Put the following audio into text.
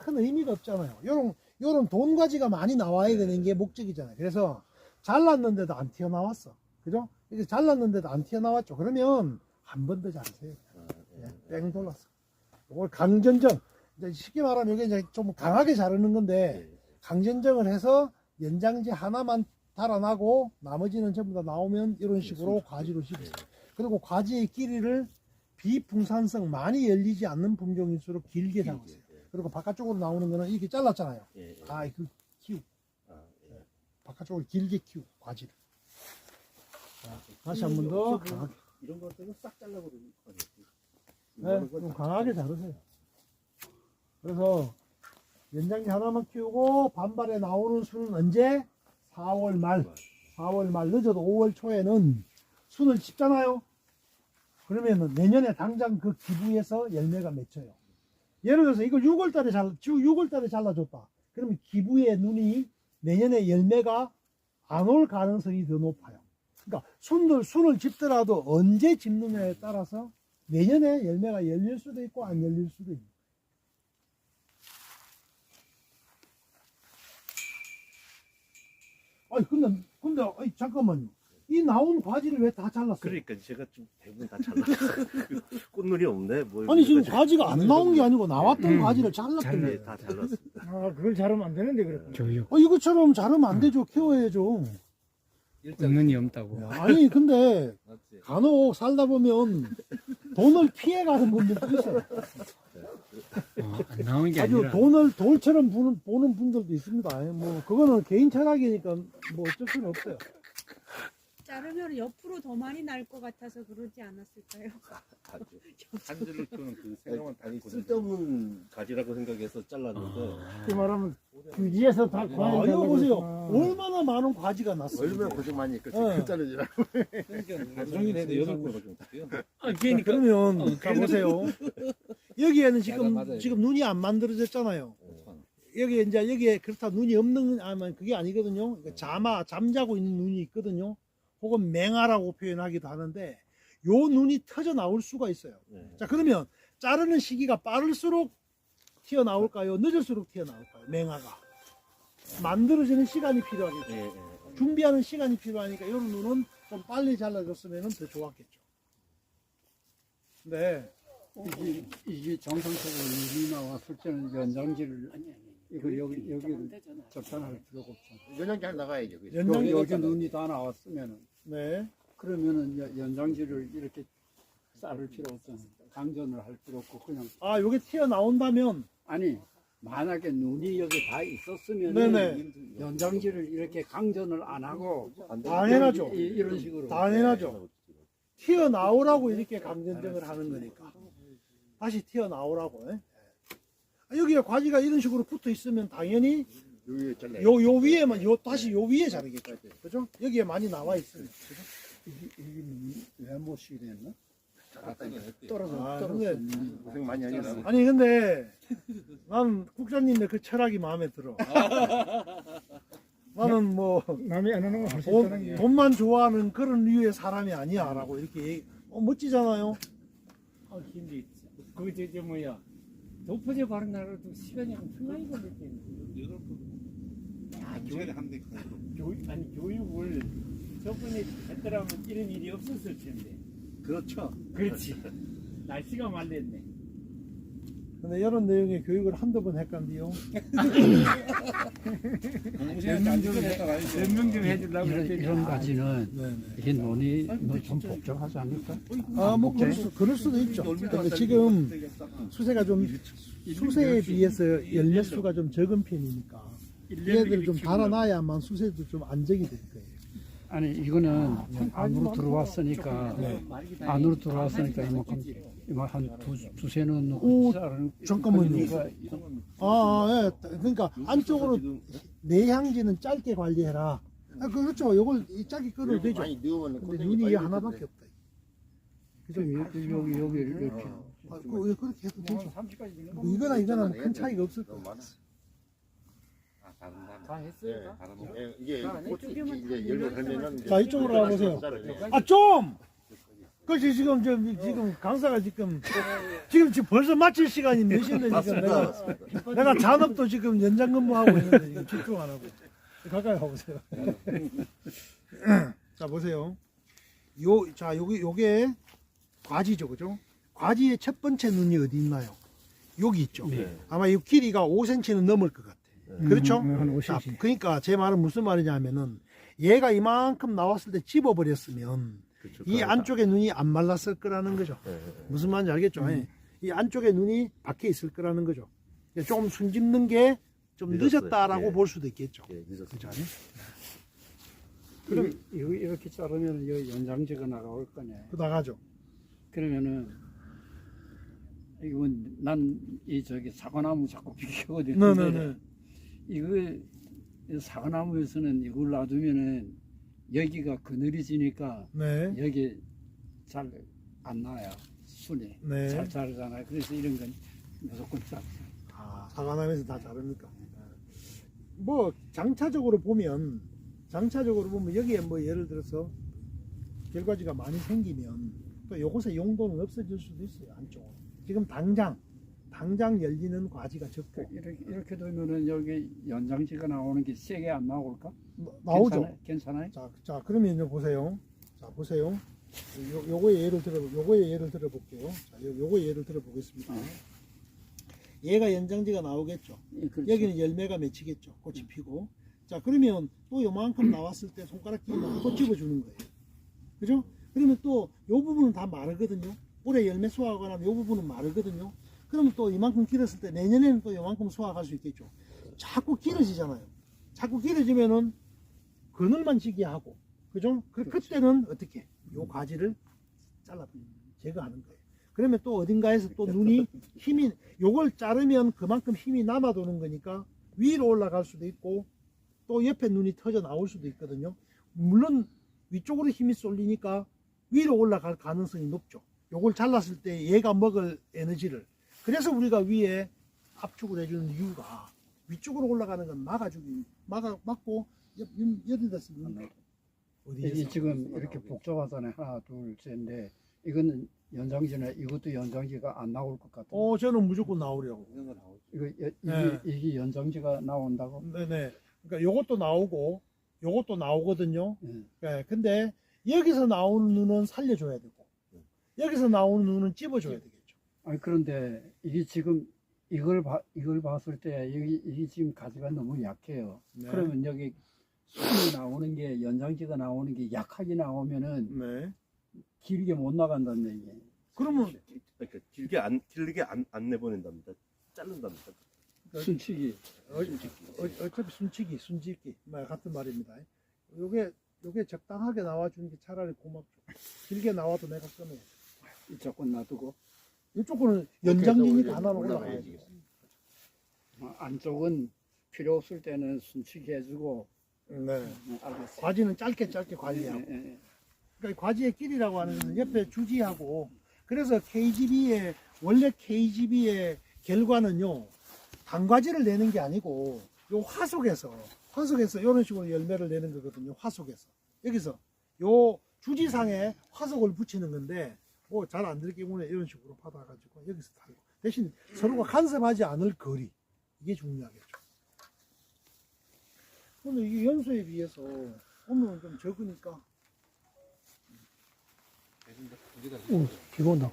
큰 의미가 없잖아요. 요런 돈가지가 많이 나와야 되는 게 목적이잖아요. 그래서 잘랐는데도 안 튀어나왔어. 그죠? 이제 잘랐는데도 안 튀어나왔죠. 그러면 한 번 더 자르세요. 뺑 돌랐어. 이걸 강전정. 이제 쉽게 말하면 이게 이제 좀 강하게 자르는 건데, 강전정을 해서 연장지 하나만 달아나고 나머지는 전부 다 나오면 이런 식으로 과지로 씹어요. 그리고 과지의 길이를 비풍산성 많이 열리지 않는 품종일수록 길게 잡으세요. 그리고 바깥쪽으로 나오는 거는 이렇게 잘랐잖아요. 아, 그 키우. 바깥쪽으로 길게 키우 과지를. 자, 다시 한 번 더 강하게. 이런 것들은 싹 잘라버리는 거예요. 네, 좀 강하게 자르세요. 그래서 연장지 하나만 키우고 반발에 나오는 수는 언제? 4월 말. 4월 말 늦어도 5월 초에는 순을 칩잖아요. 그러면 내년에 당장 그 기부에서 열매가 맺혀요. 예를 들어서 이걸 6월달에 잘라줬다. 그러면 기부의 눈이 내년에 열매가 안 올 가능성이 더 높아요. 그러니까 순을 짚더라도 언제 짚느냐에 따라서 내년에 열매가 열릴 수도 있고 안 열릴 수도 있고. 아니 근데 아니, 잠깐만요. 이 나온 과지를 왜 다 잘랐어요? 그러니까 제가 좀 대부분 다 잘랐어요. 꽃눈이 없네. 뭐 아니 지금 과지가 안 나온 게 아니고 나왔던 과지를 잘랐던데. 잘라 다 잘랐어. 아, 그걸 자르면 안 되는데 그랬구나. 교육. 이것처럼 자르면 안 되죠. 키워야죠. 의문이 없다고. 아니 근데 간혹 살다 보면 돈을 피해가는 분들도 있어요. 안 나오는 게 아주 아니라. 돈을 돌처럼 보는 분들도 있습니다. 뭐 그거는 개인 철학이니까 뭐 어쩔 수는 없어요. 자르면 옆으로 더 많이 날 것 같아서 그러지 않았을까요? 한 줄을 키우는 그 생각만 다 있거든요. 쓸데없는 가지라고 생각해서 잘랐는데 그 말하면 규지에서 다 아, 구하는 이거 보세요. 얼마나 많은 과지가 났어요. 얼마나 고생 많이 했겠지. 네. 그 자르지라. 그러니까 나중에 해도 8골밖에 못해요. 그러니까 그러면 자 보세요. 여기에는 맞아요. 지금 눈이 안 만들어졌잖아요. 여기에 그렇다 눈이 없는 그게 아니거든요. 그러니까 잠자고 있는 눈이 있거든요. 혹은 맹아라고 표현하기도 하는데 요 눈이 터져 나올 수가 있어요. 자 그러면 자르는 시기가 빠를수록 튀어나올까요? 늦을수록 튀어나올까요? 맹아가 만들어지는 시간이 필요하겠죠. 준비하는 시간이 필요하니까 이런 눈은 좀 빨리 잘라줬으면 더 좋았겠죠. 네. 이게 정상적으로 눈이 나왔을 때는 연장지를 이거 여기를 접단할 필요가 없잖아. 연장기 하나 나가야죠. 여기 눈이 다 나왔으면은 네. 그러면은 연장지를 이렇게 자를 필요 없잖아. 강전을 할 필요 없고 그냥 아, 요게 튀어나온다면 아니 만약에 눈이 여기 다 있었으면 네네. 연장지를 이렇게 강전을 안 하고 당연하죠. 이런 식으로 당연하죠. 튀어나오라고 이렇게 강전정을 하는 거니까. 다시 튀어나오라고. 예? 아, 여기에 과지가 이런 식으로 붙어 있으면 당연히 요 위에만 다시 요 위에 자르겠죠. 그죠? 여기에 많이 나와 있으면. 그죠? 이게 왜 못시게 됐나? 떨어져. 고생 많이 하니까. 아니 근데 난 국장님의 그 철학이 마음에 들어. 나는 뭐 남이 안 하는 거 할 수 있다는 게. 돈만 좋아하는 그런 류의 사람이 아니야라고 이렇게 멋지잖아요. 아, 근데 그거 저 뭐야 도포제 바른 날도 시간이 엄청나게 걸렸겠네. 시간에 한대 교육을 저번에 했더라면 이런 일이 없었을 텐데. 그렇죠. 그렇지. 날씨가 말렸네. 근데 이런 내용의 교육을 한두 번 했간디요. 설명 좀 해주려고 이런 가지는 네네. 이게 논이 뭐좀 복잡하지 않을까? 아, 뭐 그럴 수도 있죠. 근데 지금 수세가 좀 수세에 비해서 열매 수가 좀 적은 편이니까 얘들 좀 달아놔야만 수세도 좀 안정이 될 거예요. 아니 이거는 안으로 들어왔으니까 안으로 들어왔으니까 이만 한 두세 는 오, 잠깐만요. 예. 그러니까 안쪽으로 내향지는 짧게 관리해라. 아, 그렇죠. 요걸 짧게 끌어도 되죠. 많이 넣으면 근데 눈이 하나밖에 없다. 그죠? 여기 이렇게 아, 그렇게 해도 되죠. 뭐 이거나 큰 차이가 없을 거예요. 다 했어요. 이게 꽃이 이제 열매 달면은 자, 이쪽으로 와보세요. 아, 좀! 그렇지, 지금 강사가 지금 벌써 마칠 시간이 몇 시인데, 지금 내가 잔업도 지금 연장 근무하고 있는데, 지금 집중 안 하고. 가까이 가보세요. 자, 보세요. 요게 과지죠, 그죠? 과지의 첫 번째 눈이 어디 있나요? 여기 있죠. 네. 아마 이 길이가 5cm는 넘을 것 같아. 그렇죠? 한 자, 50cm. 그러니까 제 말은 무슨 말이냐면은 얘가 이만큼 나왔을 때 집어버렸으면 그렇죠. 이 안쪽에 눈이 안 말랐을 거라는 거죠. 네. 무슨 말인지 알겠죠? 이 안쪽에 눈이 박혀 있을 거라는 거죠. 좀 숨집는 게 좀 늦었어요. 늦었다라고 예. 볼 수도 있겠죠. 예, 늦었어요. 그죠? 그럼 이거 이렇게 자르면 이 연장지가 나가올 거네. 그 나가죠. 그러면은 이건 난 이 저기 사과나무 자꾸 비키거든. 네네네. 이거 사과나무에서는 이걸 놔두면은 여기가 그늘이지니까 네. 여기 잘 안 나요. 순이 네. 잘 자르잖아요. 그래서 이런 건 무조건 자르. 아, 사과나무에서 다 자릅니까? 뭐 장차적으로 보면 여기에 뭐 예를 들어서 결과지가 많이 생기면 또 요것의 용도는 없어질 수도 있어요. 한쪽으로. 지금 당장 열리는 과지가 적고 이렇게 되면은 여기 연장지가 나오는 게 세게 안 나올까? 나오죠. 괜찮아요? 자, 그러면 이제 보세요. 자, 보세요. 요거의 예를 들어볼게요. 자, 요거의 예를 들어보겠습니다. 얘가 연장지가 나오겠죠. 예, 그렇죠. 여기는 열매가 맺히겠죠. 꽃이 피고. 자, 그러면 또 요만큼 나왔을 때 손가락 끼면 또 집어주는 거예요. 그죠? 그러면 또 요 부분은 다 마르거든요. 올해 열매 수확하고 나면 요 부분은 마르거든요. 그러면 또 이만큼 길었을 때 내년에는 또 요만큼 수확할 수 있겠죠. 자꾸 길어지잖아요. 자꾸 길어지면은 그늘만 지게 하고. 그죠? 그때는 어떻게? 요 가지를 잘라버립니다. 제거하는 거예요. 그러면 또 어딘가에서 또 눈이 요걸 자르면 그만큼 힘이 남아도는 거니까 위로 올라갈 수도 있고 또 옆에 눈이 터져 나올 수도 있거든요. 물론 위쪽으로 힘이 쏠리니까 위로 올라갈 가능성이 높죠. 요걸 잘랐을 때 얘가 먹을 에너지를. 그래서 우리가 위에 압축을 해주는 이유가 위쪽으로 올라가는 건 막고 예를 들어서 이게 지금 이렇게 복잡하잖아요. 하나, 둘, 셋인데 이거는 연장지나 이것도 연장지가 안 나올 것 같아요. 저는 무조건 나오려고. 이게 연장지가 나온다고? 네네. 그러니까 요것도 나오고 요것도 나오거든요. 예. 네, 근데 여기서 나오는 눈은 살려줘야 되고 여기서 나오는 눈은 찝어줘야 되겠죠. 아니 그런데 이게 지금 이걸 봤을 때 이게 지금 가지가 너무 약해요. 네. 그러면 여기 순이 나오는 게 연장지가 나오는 게 약하게 나오면은 네. 길게 못 나간다는 얘기. 그러면 그러니까 길게 안 내보낸답니다. 자른답니다. 순치기. 어차피 순짓기 같은 말입니다. 요게 적당하게 나와주는 게 차라리 고맙죠. 길게 나와도 내가 꺼내. 이쪽은 놔두고 이쪽 거는 연장기니까 하나로 올라가야지. 안쪽은 필요 없을 때는 순치기 해주고. 네. 알겠어요. 과지는 짧게 관리하고. 예. 그러니까 과지의 길이라고 하는 건 옆에 주지하고 그래서 원래 KGB의 결과는요 단과지를 내는 게 아니고 요 화속에서 이런 식으로 열매를 내는 거거든요. 화속에서 여기서 요 주지상에 화속을 붙이는 건데 뭐 잘 안 될 경우에 이런 식으로 받아가지고 여기서 달고 대신 서로가 간섭하지 않을 거리 이게 중요하겠죠. 근데 이게 연소에 비해서 보면 좀 적으니까 비가 온다.